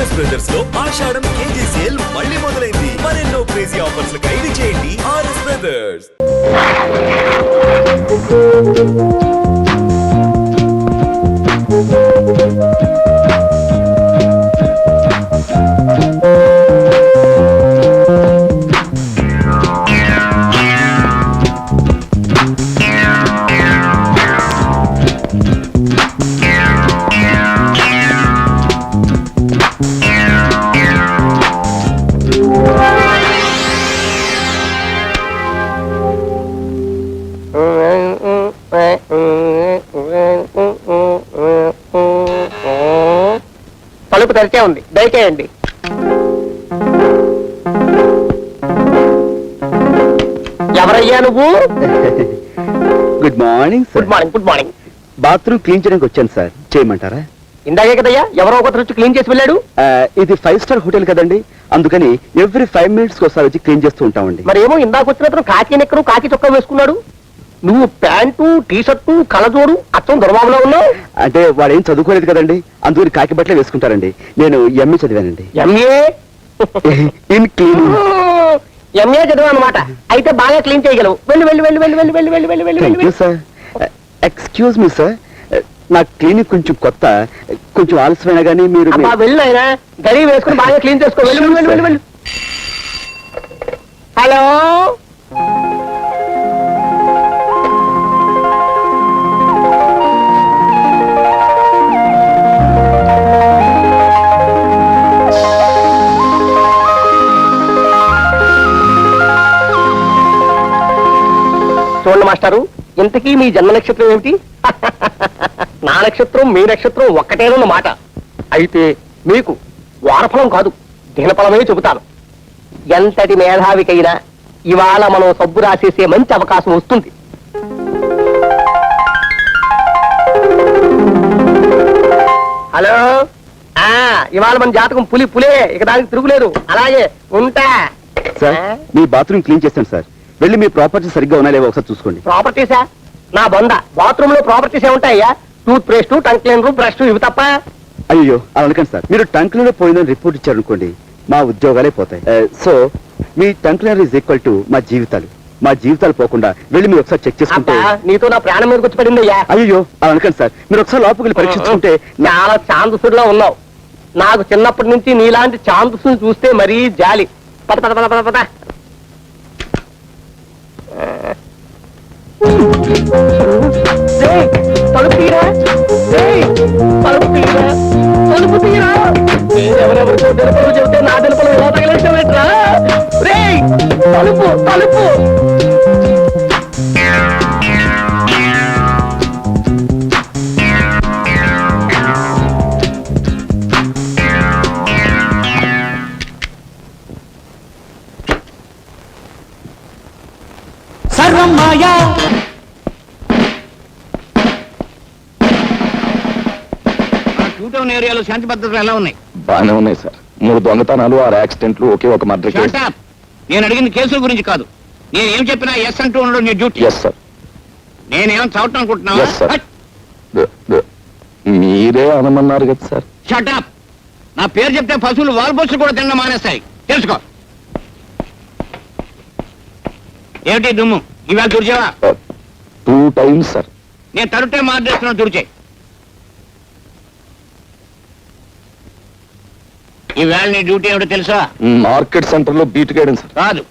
RS brothers లో ఆషాఢం KG sale మళ్ళీ మొదలైంది. మరెన్నో క్రేజీ ఆఫర్స్ ఖైదీ చేయండి ఆర్ఎస్ బ్రదర్స్. తలుపు తెరిచే ఉంది, దయచేయండి. ఎవరయ్యా నువ్వు? Good morning. Good morning. Good morning. Bathroom clean చేయడానికి వచ్చాను సార్, చేయమంటారా? ఇందాకే కదయ్యా ఎవరో ఒకరు వచ్చి క్లీన్ చేసి వెళ్ళాడు. ఇది 5 స్టార్ హోటల్ కదండి, అందుకని ఎవ్రీ 5 minutes ఒకసారి వచ్చి క్లీన్ చేస్తూ ఉంటామండి. మరేమో ఇందాక వచ్చిన అతను కాకి నెక్కరు కాకి చొక్కా వేసుకున్నాడు, నువ్వు ప్యాంటు టీ షర్టు కలజోడు అచ్చం దుర్బాబులో ఉన్నావు. అంటే వాడు ఏం చదువుకోలేదు కదండి, అందుకని కాకి బట్టలే వేసుకుంటారండి. నేను ఎంఏ చదివానండి. M A in cleaning. ఎంఏ చదివా అనమాట. అయితే బాగా క్లీన్ చేయగలవు. వెళ్ళి వెళ్ళి వెళ్ళి వెళ్ళి వెళ్ళి వెళ్ళి వెళ్ళి వెళ్ళి వెళ్ళి వెళ్ళి. సార్ ఎక్స్క్యూజ్ మీ సార్, నా క్లీనిక్ కొంచెం కొత్త, కొంచెం ఆలస్యమైనా కానీ మీరు వెళ్ళు అయినా గడి వేసుకుని బాగా క్లీన్ చేసుకో. వెళ్ళి వెళ్ళి వెళ్ళి వెళ్ళి. హలో, చూడండి మాస్టారు, ఇంతకీ మీ జన్మ నక్షత్రం ఏమిటి? నా నక్షత్రం మీ నక్షత్రం ఒక్కటేనన్నమాట. అయితే మీకు వారఫలం కాదు దినఫలమే చెబుతాను. ఎంతటి మేధావికైనా ఇవాళ మనం సబ్బు రాసేసే మంచి అవకాశం వస్తుంది. హలో, ఇవాళ మన జాతకం పులే, ఇక దానికి తిరుగులేదు. అలాగే ఉంటా. సార్ మీ బాత్రూమ్ క్లీన్ చేస్తాను సార్, వెళ్ళి మీ ప్రాపర్టీ సరిగ్గా ఉన్నా లేవో ఒకసారి చూసుకోండి. ప్రాపర్టీసా? నా బొంద, బాత్రూమ్ లో ప్రాపర్టీస్ ఏముంటాయ్యా? Toothpaste, tongue cleaner, brush, ఇవి తప్ప. అయ్యో అలా అనకండి సార్, మీరు టంక్ క్లీనర్ పోయిందని రిపోర్ట్ ఇచ్చారనుకోండి మా ఉద్యోగాలే పోతాయి. సో మీ tongue cleaner is equal to మా జీవితాలు పోకుండా వెళ్ళి మీరు ఒకసారి చెక్ చేసుకుంటే. నీతో నా ప్రాణం మీదకి వచ్చి పడింది అయ్యా. అయ్యో అలా అనకండి సార్, మీరు ఒకసారి లోపలికి వెళ్ళి పరీక్షించుకుంటే. చాలా ఛాందసుడిలో ఉన్నావు. నాకు చిన్నప్పటి నుంచి నీలాంటి ఛాందసుని చూస్తే మరీ జాలి. పద పద పద పద పద. తలుపు తీరా, తలుపు తీరా, తలుపు తీరా. ఎవరెవరితో తెలుపులు చెబితే నా తెలుపులు ఎలా తగిలించా? తలుపు తలుపు. సర్వం మాయా. ఏరియాలో శాంతి భద్రతలు ఎలా ఉన్నాయి? బాగానే ఉన్నాయి సార్. 3 దొంగతనాలు, 6 యాక్సిడెంట్లు, ఒకే ఒక మర్డర్ కేసు. నేను అడిగిన కేసుల గురించి కాదు. నేను ఏం చెప్పినా ఎస్ అంటూ ఉండడం నీ డ్యూటీ. Yes sir. నేనేం చదవటం అనుకుంటున్నావా? Yes sir. మీరే అనమన్నారు కదా సార్. షటప్. నా పేరు చెప్తే పశువులు వాల్బోసులు కూడా తినడం మానేస్తాయి, తెలుసుకో. ఏమిటి దుమ్ము? ఇవాళ తుడిచావా? 2 times సార్. నేను తరుటే మార్చేస్తున్నాను, తుడిచే. ఈవేళ నీ డ్యూటీ ఏమిటో తెలుసా? మార్కెట్ సెంటర్ లో బీట్ గైడెన్ సార్. కాదు,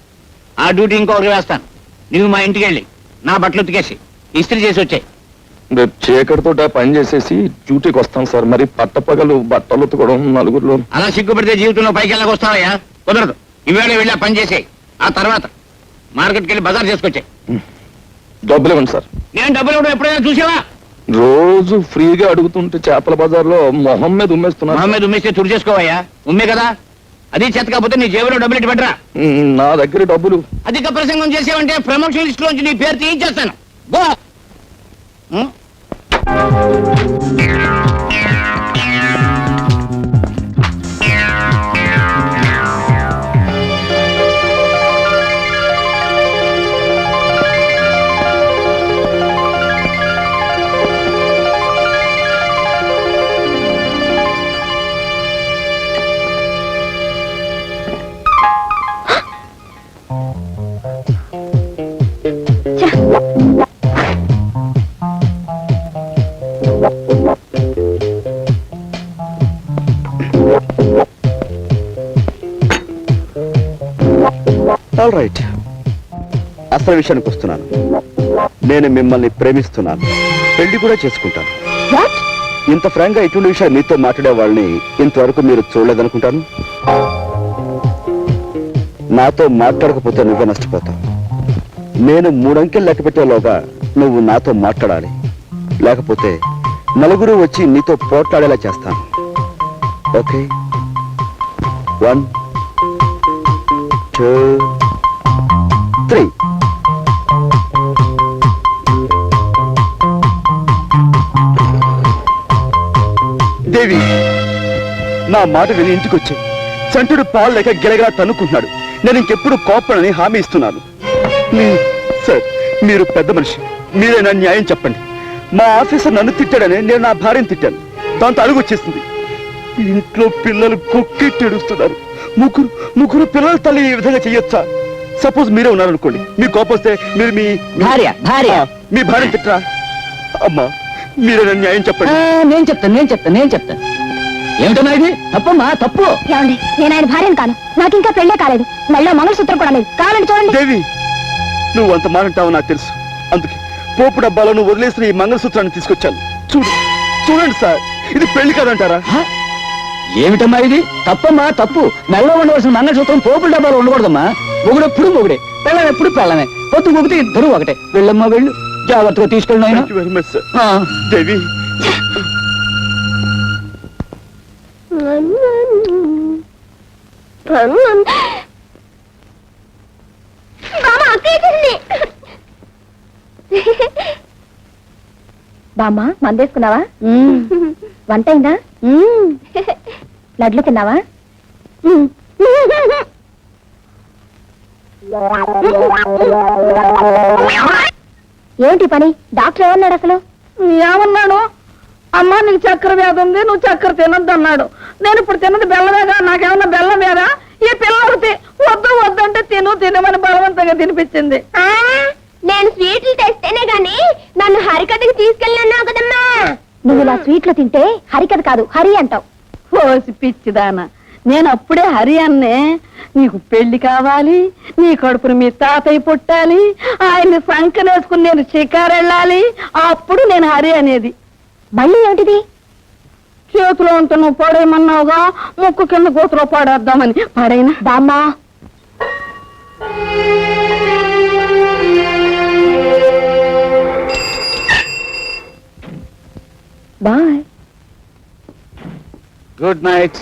ఆ డ్యూటీ ఇంకొకరికి వేస్తాను. నువ్వు మా ఇంటికి వెళ్ళి నా బట్టలు ఉతికేసి ఇస్త్రీ చేసి వచ్చాయి. రేపు చీకటితో పని చేసేసి డ్యూటీకి వస్తాను సార్. మరి పట్టపగలు బట్టలు ఉతకడం నలుగురిలో. అలా సిగ్గుపడితే జీవితంలో పైకి వెళ్ళక వస్తావయ్యా? కుదరదు. ఈవేళ వెళ్ళి ఆ పని చేసేయి. ఆ తర్వాత మార్కెట్కి వెళ్ళి బజార్ చేసుకొచ్చాయి. డబ్బులు ఇవ్వండి సార్. నేను డబ్బులు ఇవ్వడం ఎప్పుడైనా చూసావా? రోజు ఫ్రీగా అడుగుతుంటే చేపల బజార్లో మొహం మీద ఉమ్మేస్తున్నా. మొహం మీద ఉమ్మేస్తే తుడి చేసుకోవయ్యా. ఉమ్మే కదా, అది చేత కాకపోతే నీ జేబులో డబ్బులు ఇటు పెట్టరా. నా దగ్గర డబ్బులు. అధిక ప్రసంగం చేసావంటే ప్రమోషన్ లిస్ట్ లోంచి నీ పేరు తీయించేస్తాను. గో. ఆల్ రైట్, అసలు విషయానికి వస్తున్నాను. నేను మిమ్మల్ని ప్రేమిస్తున్నాను, పెళ్లి కూడా చేసుకుంటాను. వాట్? ఇంత ఫ్రాంక్ గా ఇటువంటి విషయాలు మీతో మాట్లాడే వాళ్ళని ఇంతవరకు మీరు చూడలేదనుకుంటాను. నాతో మాట్లాడకపోతే నువ్వే నష్టపోతావు. నేను 3 అంకెలు లెక్క పెట్టేలోగా నువ్వు నాతో మాట్లాడాలి, లేకపోతే నలుగురు వచ్చి నీతో పోట్లాడేలా చేస్తాను. ఓకే? 1 2 3. దేవి, నా మాట విని ఇంటికి వచ్చి చంటుడు పాలు లేక గిలగిలా తన్నుకుంటున్నాడు. నేను ఇంకెప్పుడు కోపడని హామీ ఇస్తున్నాను. సార్, మీరు పెద్ద మనిషి, మీరే నా న్యాయం చెప్పండి. మా ఆఫీసర్ నన్ను తిట్టాడని నేను నా భార్యను తిట్టాను, దాంతో అడుగు వచ్చేసింది. ఇంట్లో పిల్లలు కొక్కెట్టి ఏడుస్తున్నారు. ముగ్గురు పిల్లల తల్లి ఈ విధంగా చెయ్యొచ్చా? సపోజ్ మీరే ఉన్నారనుకోండి, మీ కోపం వస్తే మీరు మీ భార్య మీ భార్యను తిట్టరా? అమ్మా, మీరే నా న్యాయం చెప్పండి. నేను చెప్తాను. ఏమిటన్నా ఇది? తప్పమ్మా, తప్పు. ఏమండి, నేను ఆయన భార్యను కాను, నాకు ఇంకా పెళ్ళే కాలేదు, మెళ్ళో మంగళసూత్రం కూడా లేదు. కావాలండి చూడండి. దేవి, నువ్వు అంత మానంటావు నాకు తెలుసు. అందుకే పోపు డబ్బాలో నువ్వు వదిలేసిన ఈ మంగళసూత్రాన్ని తీసుకొచ్చాను. చూడండి సార్, ఇది పెళ్లి కాదంటారా? ఏమిటమ్మా ఇది? తప్పమ్మా, తప్పు. మెళ్ళో ఉండవలసిన మంగళసూత్రం పోపుల డబ్బాలో ఉండకూడదమ్మా. మొగుడెప్పుడు మొగుడే, పెళ్ళం ఎప్పుడు పెళ్ళమే. పొత్తు మొగితే ఇద్దరు ఒకటే. వెళ్ళమ్మా, వెళ్ళు, జాగ్రత్తగా తీసుకెళ్ళిన ఆయన. Thank you very much, sir. దేవి, బామ్మ, మందేసుకున్నావా? వంట అయిందా? లడ్లు తిన్నావా? ఏంటి పని? డాక్టర్ ఏమన్నాడు అసలు? ఏమన్నాడు? అమ్మా, నీకు చక్కెర వ్యాధి ఉంది, నువ్వు చక్కెర తినొద్దు అన్నాడు. నేను ఇప్పుడు తిన్నది బెల్లమేగా, నాకేమన్నా బెల్లం వేరా? ఈ పిల్లలకి వద్దు అంటే తినమని బలవంతంగా తినిపించింది. నేను స్వీట్లు తెస్తేనే గాని నన్ను హరికథకి తీసుకెళ్ళినా కదమ్మా. నువ్వు ఇలా స్వీట్లు తింటే హరికథ కాదు, హరి అంటావు. ఓసి పిచ్చిదానా, నేను అప్పుడే హరి అన్నే. నీకు పెళ్లి కావాలి, నీ కడుపుని మీ తాతయ్య పుట్టాలి, ఆయన్ని సంకనేసుకుని నేను షికారు వెళ్ళాలి, అప్పుడు నేను హరి అనేది. మళ్ళీ ఏమిటిది? చేతిలో ఉంటే నువ్వు పడేయమన్నావుగా, ముక్కు కింద కూతురు పడేద్దామని. పడైనా బామ్మా, బాయ్. Good night.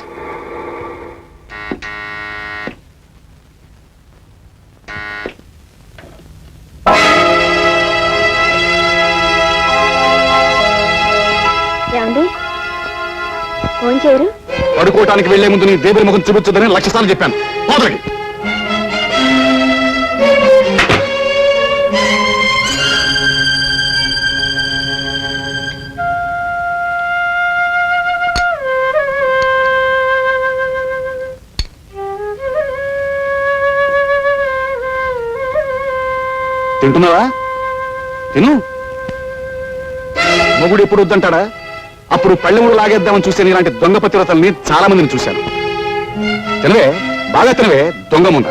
ఏమండి, ఫోన్ చేయరు? పడుకోవటానికి వెళ్లే ముందు నీ దేవుడి ముఖం చూపించదని 1,00,000 సార్లు చెప్పాను. పోదరికి తింటున్నావా? తిను. మొగుడు ఎప్పుడు వద్దంటాడా? అప్పుడు పళ్ళెముడు లాగేద్దామని చూసే ఇలాంటి దొంగ పతివ్రతల్ని చాలా మందిని చూశాను. తినవే, బాగా తినవే, దొంగ ముండ.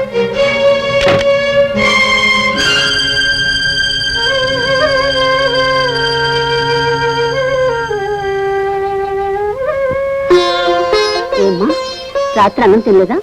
ఏమ్మా, రాత్రి అన్నం తినలేదా?